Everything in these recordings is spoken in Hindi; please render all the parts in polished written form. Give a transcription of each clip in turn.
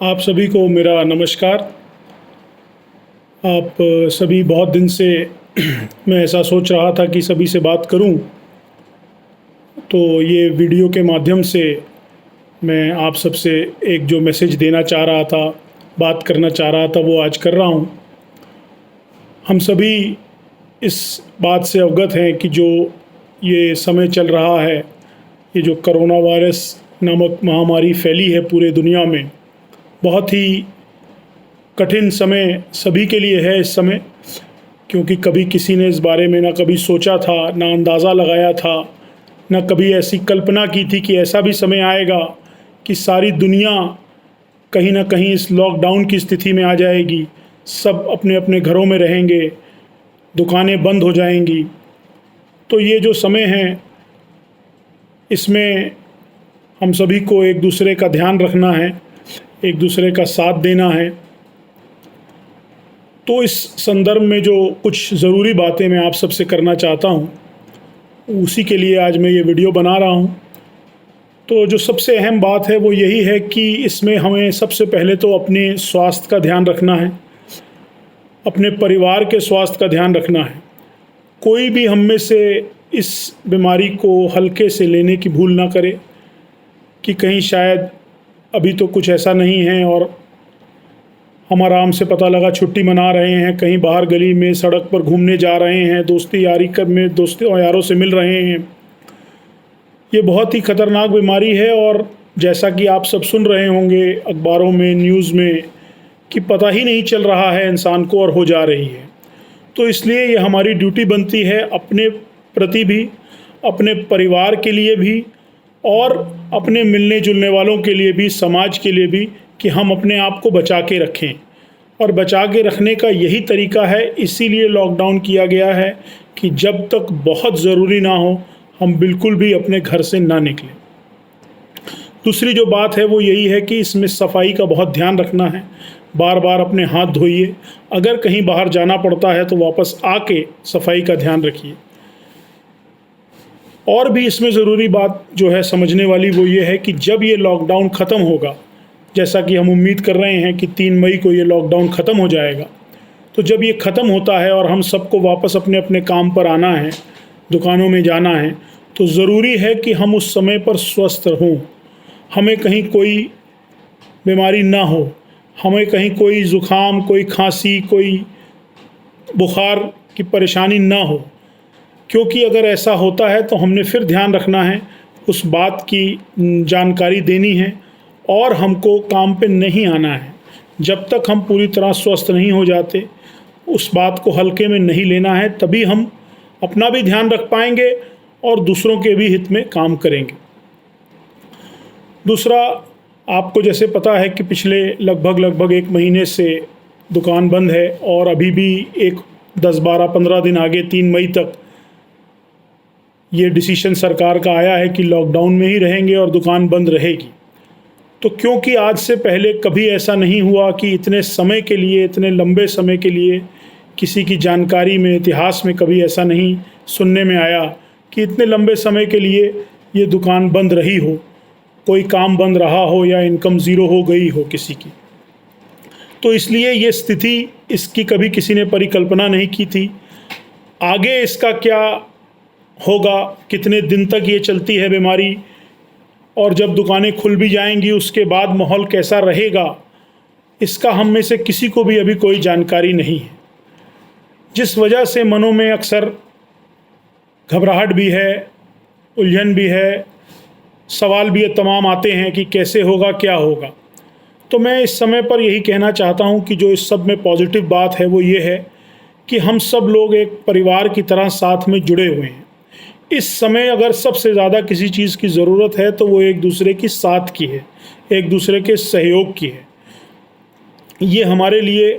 आप सभी को मेरा नमस्कार। आप सभी बहुत दिन से मैं ऐसा सोच रहा था कि सभी से बात करूं, तो ये वीडियो के माध्यम से मैं आप सबसे एक जो मैसेज देना चाह रहा था, बात करना चाह रहा था, वो आज कर रहा हूं। हम सभी इस बात से अवगत हैं कि जो ये समय चल रहा है, ये जो कोरोना वायरस नामक महामारी फैली है पूरे दुनिया में, बहुत ही कठिन समय सभी के लिए है इस समय। क्योंकि कभी किसी ने इस बारे में ना कभी सोचा था, ना अंदाज़ा लगाया था, ना कभी ऐसी कल्पना की थी कि ऐसा भी समय आएगा कि सारी दुनिया कहीं ना कहीं इस लॉकडाउन की स्थिति में आ जाएगी। सब अपने अपने घरों में रहेंगे, दुकानें बंद हो जाएंगी। तो ये जो समय है, इसमें हम सभी को एक दूसरे का ध्यान रखना है, एक दूसरे का साथ देना है। तो इस संदर्भ में जो कुछ ज़रूरी बातें मैं आप सबसे करना चाहता हूँ, उसी के लिए आज मैं ये वीडियो बना रहा हूँ। तो जो सबसे अहम बात है वो यही है कि इसमें हमें सबसे पहले तो अपने स्वास्थ्य का ध्यान रखना है, अपने परिवार के स्वास्थ्य का ध्यान रखना है। कोई भी हम में से इस बीमारी को हल्के से लेने की भूल ना करे कि कहीं शायद अभी तो कुछ ऐसा नहीं है और हम आराम से पता लगा छुट्टी मना रहे हैं, कहीं बाहर गली में सड़क पर घूमने जा रहे हैं, दोस्ती यारी में दोस्तों और यारों से मिल रहे हैं। ये बहुत ही खतरनाक बीमारी है और जैसा कि आप सब सुन रहे होंगे अखबारों में, न्यूज़ में, कि पता ही नहीं चल रहा है इंसान को और हो जा रही है। तो इसलिए ये हमारी ड्यूटी बनती है अपने प्रति भी, अपने परिवार के लिए भी और अपने मिलने जुलने वालों के लिए भी, समाज के लिए भी, कि हम अपने आप को बचा के रखें। और बचा के रखने का यही तरीका है, इसीलिए लॉकडाउन किया गया है कि जब तक बहुत ज़रूरी ना हो हम बिल्कुल भी अपने घर से ना निकलें। दूसरी जो बात है वो यही है कि इसमें सफाई का बहुत ध्यान रखना है। बार बार अपने हाथ धोइए, अगर कहीं बाहर जाना पड़ता है तो वापस आके सफाई का ध्यान रखिए। और भी इसमें ज़रूरी बात जो है समझने वाली वो ये है कि जब ये लॉकडाउन ख़त्म होगा, जैसा कि हम उम्मीद कर रहे हैं कि 3 मई को ये लॉकडाउन ख़त्म हो जाएगा, तो जब ये ख़त्म होता है और हम सबको वापस अपने अपने काम पर आना है, दुकानों में जाना है, तो ज़रूरी है कि हम उस समय पर स्वस्थ हों, हमें कहीं कोई बीमारी ना हो, हमें कहीं कोई ज़ुकाम, कोई खांसी, कोई बुखार की परेशानी ना हो। क्योंकि अगर ऐसा होता है तो हमने फिर ध्यान रखना है, उस बात की जानकारी देनी है और हमको काम पे नहीं आना है। जब तक हम पूरी तरह स्वस्थ नहीं हो जाते, उस बात को हल्के में नहीं लेना है, तभी हम अपना भी ध्यान रख पाएंगे और दूसरों के भी हित में काम करेंगे। दूसरा, आपको जैसे पता है कि पिछले लगभग 1 महीने से दुकान बंद है और अभी भी एक 10, 12, 15 दिन आगे 3 मई तक ये डिसीजन सरकार का आया है कि लॉकडाउन में ही रहेंगे और दुकान बंद रहेगी। तो क्योंकि आज से पहले कभी ऐसा नहीं हुआ कि इतने समय के लिए, इतने लंबे समय के लिए किसी की जानकारी में, इतिहास में कभी ऐसा नहीं सुनने में आया कि इतने लंबे समय के लिए ये दुकान बंद रही हो, कोई काम बंद रहा हो या इनकम ज़ीरो हो गई हो किसी की। तो इसलिए ये स्थिति, इसकी कभी किसी ने परिकल्पना नहीं की थी। आगे इसका क्या होगा, कितने दिन तक ये चलती है बीमारी, और जब दुकानें खुल भी जाएंगी उसके बाद माहौल कैसा रहेगा, इसका हम में से किसी को भी अभी कोई जानकारी नहीं है। जिस वजह से मनों में अक्सर घबराहट भी है, उलझन भी है, सवाल भी तमाम आते हैं कि कैसे होगा, क्या होगा। तो मैं इस समय पर यही कहना चाहता हूं कि जो इस सब में पॉजिटिव बात है वो ये है कि हम सब लोग एक परिवार की तरह साथ में जुड़े हुए हैं। इस समय अगर सबसे ज़्यादा किसी चीज़ की ज़रूरत है तो वो एक दूसरे की साथ की है, एक दूसरे के सहयोग की है। ये हमारे लिए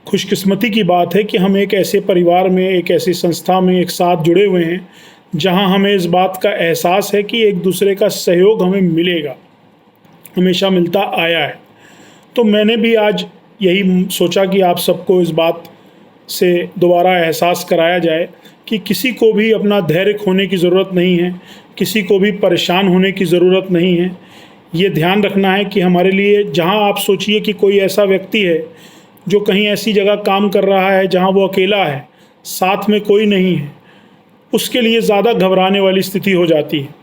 खुशकिस्मती की बात है कि हम एक ऐसे परिवार में, एक ऐसी संस्था में एक साथ जुड़े हुए हैं जहां हमें इस बात का एहसास है कि एक दूसरे का सहयोग हमें मिलेगा, हमेशा मिलता आया है। तो मैंने भी आज यही सोचा कि आप सबको इस बात से दोबारा एहसास कराया जाए कि किसी को भी अपना धैर्य खोने की ज़रूरत नहीं है, किसी को भी परेशान होने की ज़रूरत नहीं है। ये ध्यान रखना है कि हमारे लिए, जहाँ आप सोचिए कि कोई ऐसा व्यक्ति है जो कहीं ऐसी जगह काम कर रहा है जहाँ वो अकेला है, साथ में कोई नहीं है, उसके लिए ज़्यादा घबराने वाली स्थिति हो जाती है।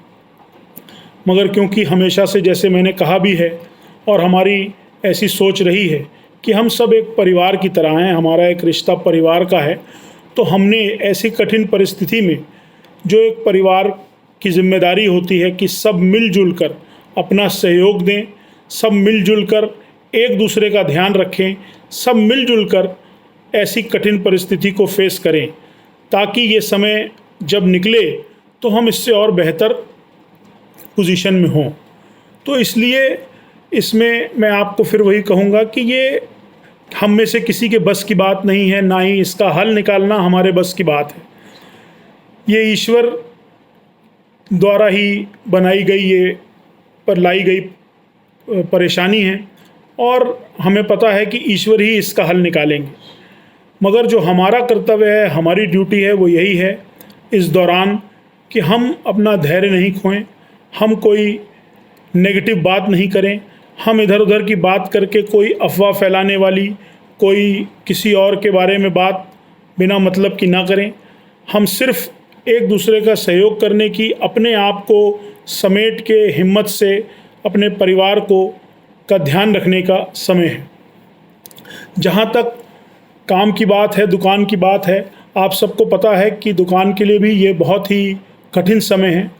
मगर क्योंकि हमेशा से, जैसे मैंने कहा भी है, और हमारी ऐसी सोच रही है कि हम सब एक परिवार की तरह हैं, हमारा एक रिश्ता परिवार का है, तो हमने ऐसी कठिन परिस्थिति में जो एक परिवार की जिम्मेदारी होती है कि सब मिलजुल कर अपना सहयोग दें, सब मिलजुल कर एक दूसरे का ध्यान रखें, सब मिलजुल कर ऐसी कठिन परिस्थिति को फेस करें, ताकि ये समय जब निकले तो हम इससे और बेहतर पोजीशन में हों। तो इसलिए इसमें मैं आपको फिर वही कहूँगा कि ये हम में से किसी के बस की बात नहीं है, ना ही इसका हल निकालना हमारे बस की बात है। ये ईश्वर द्वारा ही बनाई गई, ये पर लाई गई परेशानी है, और हमें पता है कि ईश्वर ही इसका हल निकालेंगे। मगर जो हमारा कर्तव्य है, हमारी ड्यूटी है, वो यही है इस दौरान कि हम अपना धैर्य नहीं खोएं, हम कोई नेगेटिव बात नहीं करें, हम इधर उधर की बात करके कोई अफवाह फैलाने वाली, कोई किसी और के बारे में बात बिना मतलब की ना करें। हम सिर्फ एक दूसरे का सहयोग करने की, अपने आप को समेट के हिम्मत से अपने परिवार को का ध्यान रखने का समय है। जहाँ तक काम की बात है, दुकान की बात है, आप सबको पता है कि दुकान के लिए भी ये बहुत ही कठिन समय है,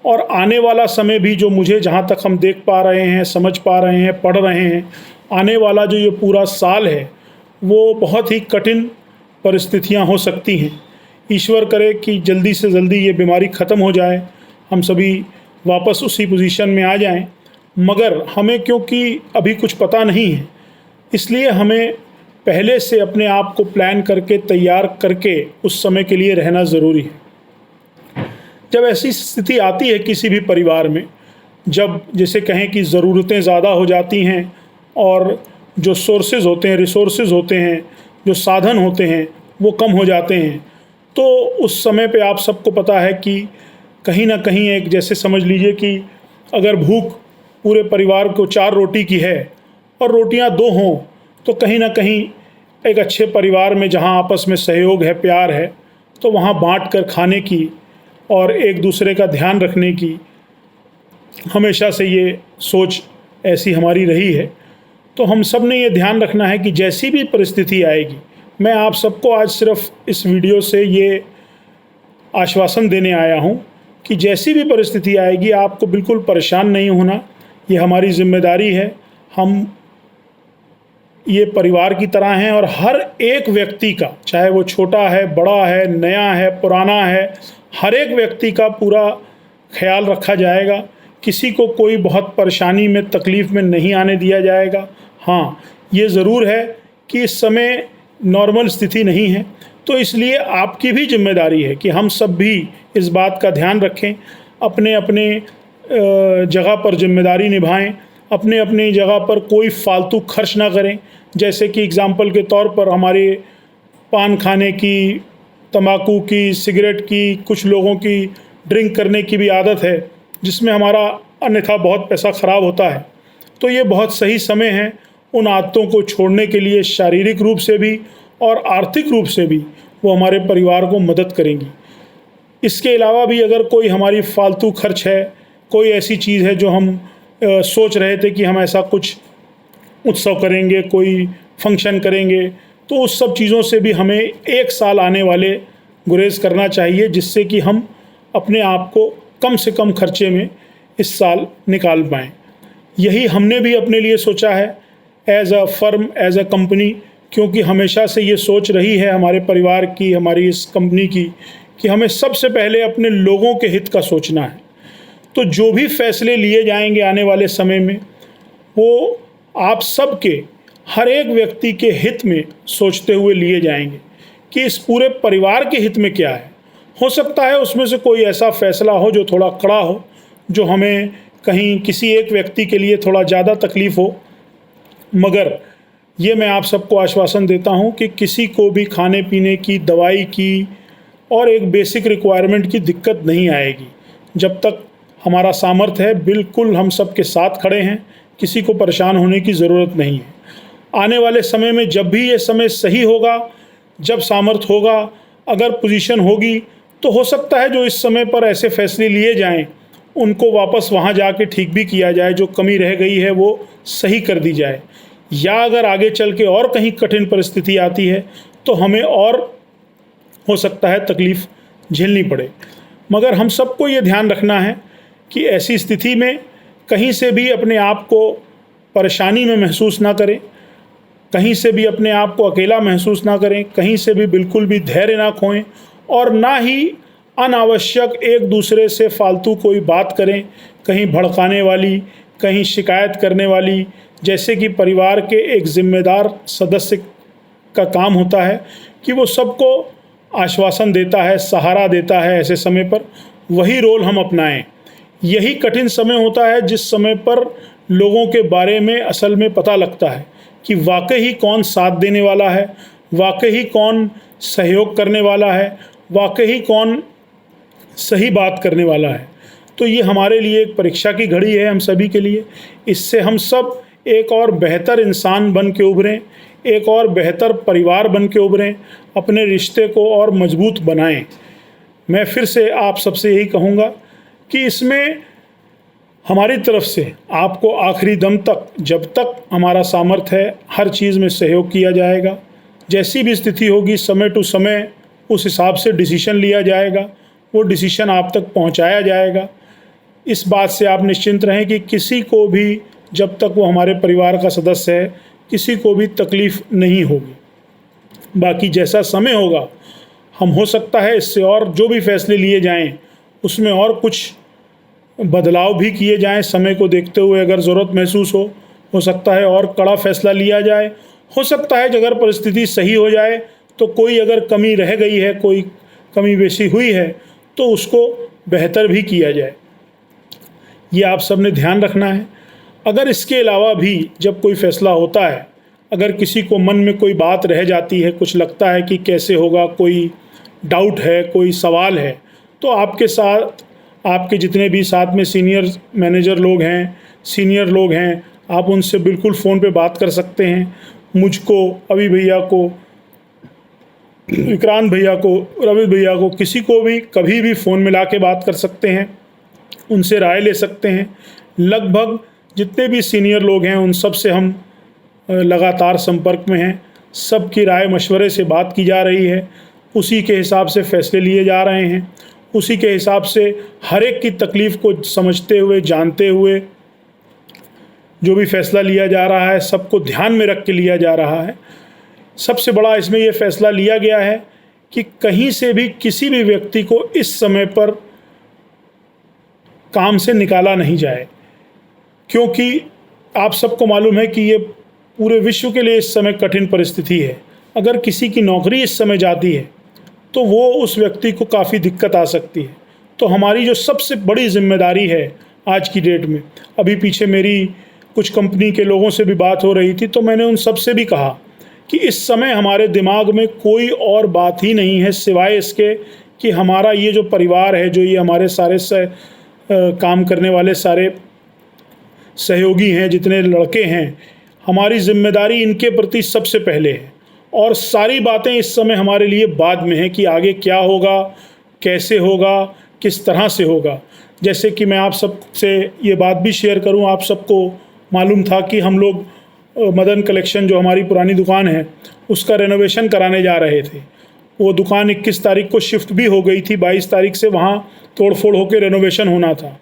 और आने वाला समय भी, जो मुझे जहाँ तक हम देख पा रहे हैं, समझ पा रहे हैं, पढ़ रहे हैं, आने वाला जो ये पूरा साल है वो बहुत ही कठिन परिस्थितियाँ हो सकती हैं। ईश्वर करे कि जल्दी से जल्दी ये बीमारी ख़त्म हो जाए, हम सभी वापस उसी पोजीशन में आ जाएं। मगर हमें क्योंकि अभी कुछ पता नहीं है, इसलिए हमें पहले से अपने आप को प्लान करके, तैयार करके उस समय के लिए रहना ज़रूरी है। जब ऐसी स्थिति आती है किसी भी परिवार में, जब जैसे कहें कि ज़रूरतें ज़्यादा हो जाती हैं और जो सोर्सेज होते हैं, रिसोर्सेज होते हैं, जो साधन होते हैं, वो कम हो जाते हैं, तो उस समय पे आप सबको पता है कि कहीं ना कहीं एक, जैसे समझ लीजिए कि अगर भूख पूरे परिवार को 4 रोटी की है और रोटियां 2 हों, तो कहीं ना कहीं एक अच्छे परिवार में जहां आपस में सहयोग है, प्यार है, तो वहां बांट कर खाने की और एक दूसरे का ध्यान रखने की हमेशा से ये सोच ऐसी हमारी रही है। तो हम सब ने ये ध्यान रखना है कि जैसी भी परिस्थिति आएगी, मैं आप सबको आज सिर्फ इस वीडियो से ये आश्वासन देने आया हूँ कि जैसी भी परिस्थिति आएगी आपको बिल्कुल परेशान नहीं होना। ये हमारी जिम्मेदारी है, हम ये परिवार की तरह हैं, और हर एक व्यक्ति का, चाहे वो छोटा है, बड़ा है, नया है, पुराना है, हर एक व्यक्ति का पूरा ख्याल रखा जाएगा। किसी को कोई बहुत परेशानी में, तकलीफ़ में नहीं आने दिया जाएगा। हाँ, ये ज़रूर है कि इस समय नॉर्मल स्थिति नहीं है, तो इसलिए आपकी भी जिम्मेदारी है कि हम सब भी इस बात का ध्यान रखें, अपने अपने जगह पर जिम्मेदारी निभाएं, अपने अपने जगह पर कोई फालतू खर्च ना करें। जैसे कि एग्ज़ाम्पल के तौर पर हमारे पान खाने की, तंबाकू की, सिगरेट की, कुछ लोगों की ड्रिंक करने की भी आदत है, जिसमें हमारा अन्यथा बहुत पैसा ख़राब होता है। तो ये बहुत सही समय है उन आदतों को छोड़ने के लिए, शारीरिक रूप से भी और आर्थिक रूप से भी वो हमारे परिवार को मदद करेंगी। इसके अलावा भी अगर कोई हमारी फालतू खर्च है, कोई ऐसी चीज़ है जो हम सोच रहे थे कि हम ऐसा कुछ उत्सव करेंगे, कोई फंक्शन करेंगे, तो उस सब चीज़ों से भी हमें एक साल आने वाले गुरेज करना चाहिए, जिससे कि हम अपने आप को कम से कम खर्चे में इस साल निकाल पाएँ। यही हमने भी अपने लिए सोचा है as a firm, as a company, क्योंकि हमेशा से ये सोच रही है हमारे परिवार की, हमारी इस कंपनी की, कि हमें सबसे पहले अपने लोगों के हित का सोचना है। तो जो भी फैसले लिए जाएंगे आने वाले समय में, वो आप सबके, हर एक व्यक्ति के हित में सोचते हुए लिए जाएंगे कि इस पूरे परिवार के हित में क्या है। हो सकता है उसमें से कोई ऐसा फैसला हो जो थोड़ा कड़ा हो, जो हमें कहीं किसी एक व्यक्ति के लिए थोड़ा ज़्यादा तकलीफ़ हो, मगर ये मैं आप सबको आश्वासन देता हूँ कि किसी को भी खाने पीने की, दवाई की और एक बेसिक रिक्वायरमेंट की दिक्कत नहीं आएगी, जब तक हमारा सामर्थ्य है, बिल्कुल हम सबके साथ खड़े हैं, किसी को परेशान होने की ज़रूरत नहीं है। आने वाले समय में जब भी ये समय सही होगा, जब सामर्थ्य होगा, अगर पोजीशन होगी, तो हो सकता है जो इस समय पर ऐसे फैसले लिए जाएं, उनको वापस वहाँ जाके ठीक भी किया जाए, जो कमी रह गई है वो सही कर दी जाए। या अगर आगे चल के और कहीं कठिन परिस्थिति आती है तो हमें और हो सकता है तकलीफ़ झेलनी पड़े। मगर हम सबको ये ध्यान रखना है कि ऐसी स्थिति में कहीं से भी अपने आप को परेशानी में महसूस ना करें, कहीं से भी अपने आप को अकेला महसूस ना करें, कहीं से भी बिल्कुल भी धैर्य ना खोएं और ना ही अनावश्यक एक दूसरे से फालतू कोई बात करें, कहीं भड़काने वाली, कहीं शिकायत करने वाली। जैसे कि परिवार के एक जिम्मेदार सदस्य का काम होता है कि वो सबको आश्वासन देता है, सहारा देता है, ऐसे समय पर वही रोल हम अपनाएं। यही कठिन समय होता है जिस समय पर लोगों के बारे में असल में पता लगता है कि वाकई ही कौन साथ देने वाला है, वाकई ही कौन सहयोग करने वाला है, वाकई ही कौन सही बात करने वाला है। तो ये हमारे लिए एक परीक्षा की घड़ी है हम सभी के लिए। इससे हम सब एक और बेहतर इंसान बन के उभरें, एक और बेहतर परिवार बन के उभरें, अपने रिश्ते को और मजबूत बनाएं। मैं फिर से आप सबसे यही कहूँगा कि इसमें हमारी तरफ से आपको आखिरी दम तक, जब तक हमारा सामर्थ्य है, हर चीज़ में सहयोग किया जाएगा। जैसी भी स्थिति होगी, समय टू समय उस हिसाब से डिसीजन लिया जाएगा, वो डिसीजन आप तक पहुंचाया जाएगा। इस बात से आप निश्चिंत रहें कि किसी को भी, जब तक वो हमारे परिवार का सदस्य है, किसी को भी तकलीफ़ नहीं होगी। बाकी जैसा समय होगा, हम हो सकता है इससे और जो भी फैसले लिए जाएं उसमें और कुछ बदलाव भी किए जाएं। समय को देखते हुए अगर ज़रूरत महसूस हो सकता है और कड़ा फैसला लिया जाए। हो सकता है कि अगर परिस्थिति सही हो जाए तो कोई अगर कमी रह गई है, कोई कमी बेशी हुई है, तो उसको बेहतर भी किया जाए। ये आप सब ने ध्यान रखना है। अगर इसके अलावा भी जब कोई फ़ैसला होता है, अगर किसी को मन में कोई बात रह जाती है, कुछ लगता है कि कैसे होगा, कोई डाउट है, कोई सवाल है, तो आपके साथ, आपके जितने भी साथ में सीनियर मैनेजर लोग हैं, सीनियर लोग हैं, आप उनसे बिल्कुल फ़ोन पे बात कर सकते हैं। मुझको, अभी भैया को, विक्रांत भैया को, रवि भैया को, किसी को भी कभी भी फ़ोन मिला के बात कर सकते हैं, उनसे राय ले सकते हैं। लगभग जितने भी सीनियर लोग हैं उन सब से हम लगातार संपर्क में हैं। सबकी राय मशवरे से बात की जा रही है, उसी के हिसाब से फ़ैसले लिए जा रहे हैं, उसी के हिसाब से हर एक की तकलीफ़ को समझते हुए, जानते हुए जो भी फ़ैसला लिया जा रहा है, सबको ध्यान में रख के लिया जा रहा है। सबसे बड़ा इसमें ये फ़ैसला लिया गया है कि कहीं से भी किसी भी व्यक्ति को इस समय पर काम से निकाला नहीं जाए, क्योंकि आप सबको मालूम है कि ये पूरे विश्व के लिए इस समय कठिन परिस्थिति है। अगर किसी की नौकरी इस समय जाती है तो वो उस व्यक्ति को काफ़ी दिक्कत आ सकती है। तो हमारी जो सबसे बड़ी जिम्मेदारी है आज की डेट में, अभी पीछे मेरी कुछ कंपनी के लोगों से भी बात हो रही थी, तो मैंने उन सब से भी कहा कि इस समय हमारे दिमाग में कोई और बात ही नहीं है सिवाय इसके कि हमारा ये जो परिवार है, जो ये हमारे सारे काम करने वाले सारे सहयोगी हैं, जितने लड़के हैं, हमारी जिम्मेदारी इनके प्रति सबसे पहले है। और सारी बातें इस समय हमारे लिए बाद में है कि आगे क्या होगा, कैसे होगा, किस तरह से होगा। जैसे कि मैं आप सब से ये बात भी शेयर करूं, आप सबको मालूम था कि हम लोग मदन कलेक्शन, जो हमारी पुरानी दुकान है, उसका रेनोवेशन कराने जा रहे थे। वो दुकान 21 तारीख को शिफ्ट भी हो गई थी, 22 तारीख से वहाँ तोड़फोड़ होकर रेनोवेशन होना था।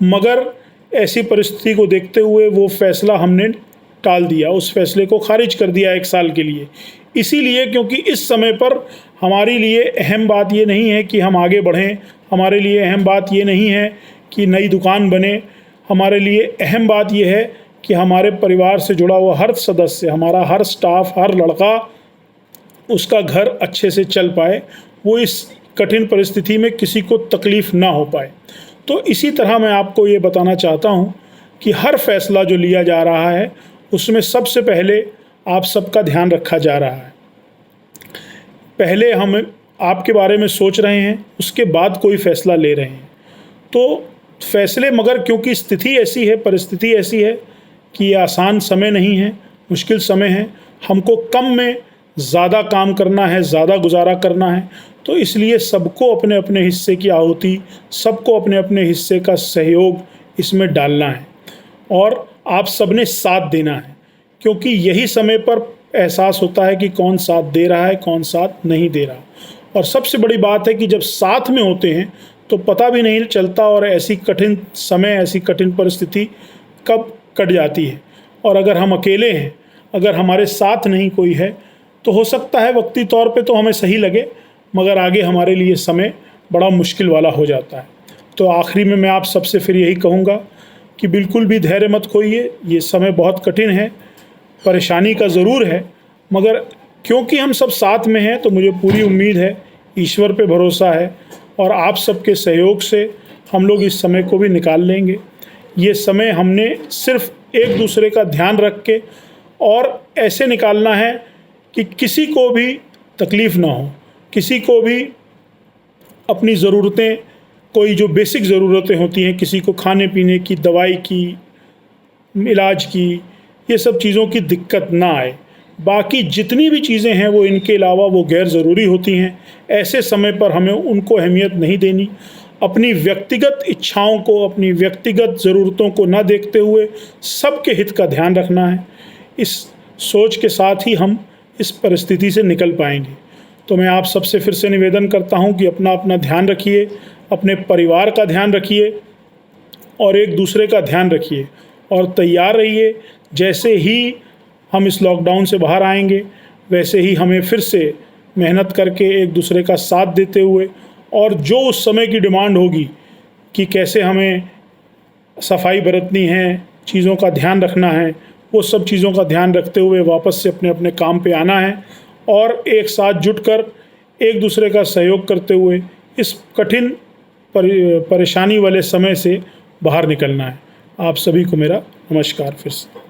मगर ऐसी परिस्थिति को देखते हुए वो फ़ैसला हमने टाल दिया, उस फैसले को खारिज कर दिया 1 साल के लिए। इसीलिए क्योंकि इस समय पर हमारे लिए अहम बात ये नहीं है कि हम आगे बढ़ें, हमारे लिए अहम बात ये नहीं है कि नई दुकान बने, हमारे लिए अहम बात ये है कि हमारे परिवार से जुड़ा हुआ हर सदस्य, हमारा हर स्टाफ, हर लड़का, उसका घर अच्छे से चल पाए, वो इस कठिन परिस्थिति में किसी को तकलीफ़ ना हो पाए। तो इसी तरह मैं आपको ये बताना चाहता हूँ कि हर फैसला जो लिया जा रहा है उसमें सबसे पहले आप सबका ध्यान रखा जा रहा है। पहले हम आपके बारे में सोच रहे हैं, उसके बाद कोई फ़ैसला ले रहे हैं। तो फैसले, मगर क्योंकि स्थिति ऐसी है, परिस्थिति ऐसी है कि ये आसान समय नहीं है, मुश्किल समय है, हमको कम में ज़्यादा काम करना है, ज़्यादा गुजारा करना है, तो इसलिए सबको अपने अपने हिस्से की आहुति, सबको अपने अपने हिस्से का सहयोग इसमें डालना है और आप सबने साथ देना है, क्योंकि यही समय पर एहसास होता है कि कौन साथ दे रहा है, कौन साथ नहीं दे रहा। और सबसे बड़ी बात है कि जब साथ में होते हैं तो पता भी नहीं चलता और ऐसी कठिन समय, ऐसी कठिन परिस्थिति कब कट जाती है। और अगर हम अकेले हैं, अगर हमारे साथ नहीं कोई है, तो हो सकता है वक्ती तौर पे तो हमें सही लगे, मगर आगे हमारे लिए समय बड़ा मुश्किल वाला हो जाता है। तो आखिरी में मैं आप सबसे फिर यही कहूँगा कि बिल्कुल भी धैर्य मत खोइए। ये समय बहुत कठिन है, परेशानी का ज़रूर है, मगर क्योंकि हम सब साथ में हैं तो मुझे पूरी उम्मीद है, ईश्वर पे भरोसा है और आप सबके सहयोग से हम लोग इस समय को भी निकाल लेंगे। ये समय हमने सिर्फ एक दूसरे का ध्यान रख के और ऐसे निकालना है कि किसी को भी तकलीफ़ ना हो, किसी को भी अपनी ज़रूरतें, कोई जो बेसिक ज़रूरतें होती हैं, किसी को खाने पीने की, दवाई की, इलाज की, ये सब चीज़ों की दिक्कत ना आए। बाकी जितनी भी चीज़ें हैं वो इनके अलावा वो गैर ज़रूरी होती हैं। ऐसे समय पर हमें उनको अहमियत नहीं देनी। अपनी व्यक्तिगत इच्छाओं को, अपनी व्यक्तिगत ज़रूरतों को ना देखते हुए सबके हित का ध्यान रखना है। इस सोच के साथ ही हम इस परिस्थिति से निकल पाएंगे। तो मैं आप सबसे फिर से निवेदन करता हूं कि अपना अपना ध्यान रखिए, अपने परिवार का ध्यान रखिए और एक दूसरे का ध्यान रखिए और तैयार रहिए। जैसे ही हम इस लॉकडाउन से बाहर आएंगे, वैसे ही हमें फिर से मेहनत करके एक दूसरे का साथ देते हुए और जो उस समय की डिमांड होगी कि कैसे हमें सफाई बरतनी है, चीज़ों का ध्यान रखना है, वो सब चीज़ों का ध्यान रखते हुए वापस से अपने अपने काम पे आना है और एक साथ जुटकर एक दूसरे का सहयोग करते हुए इस कठिन परेशानी वाले समय से बाहर निकलना है। आप सभी को मेरा नमस्कार फिर से।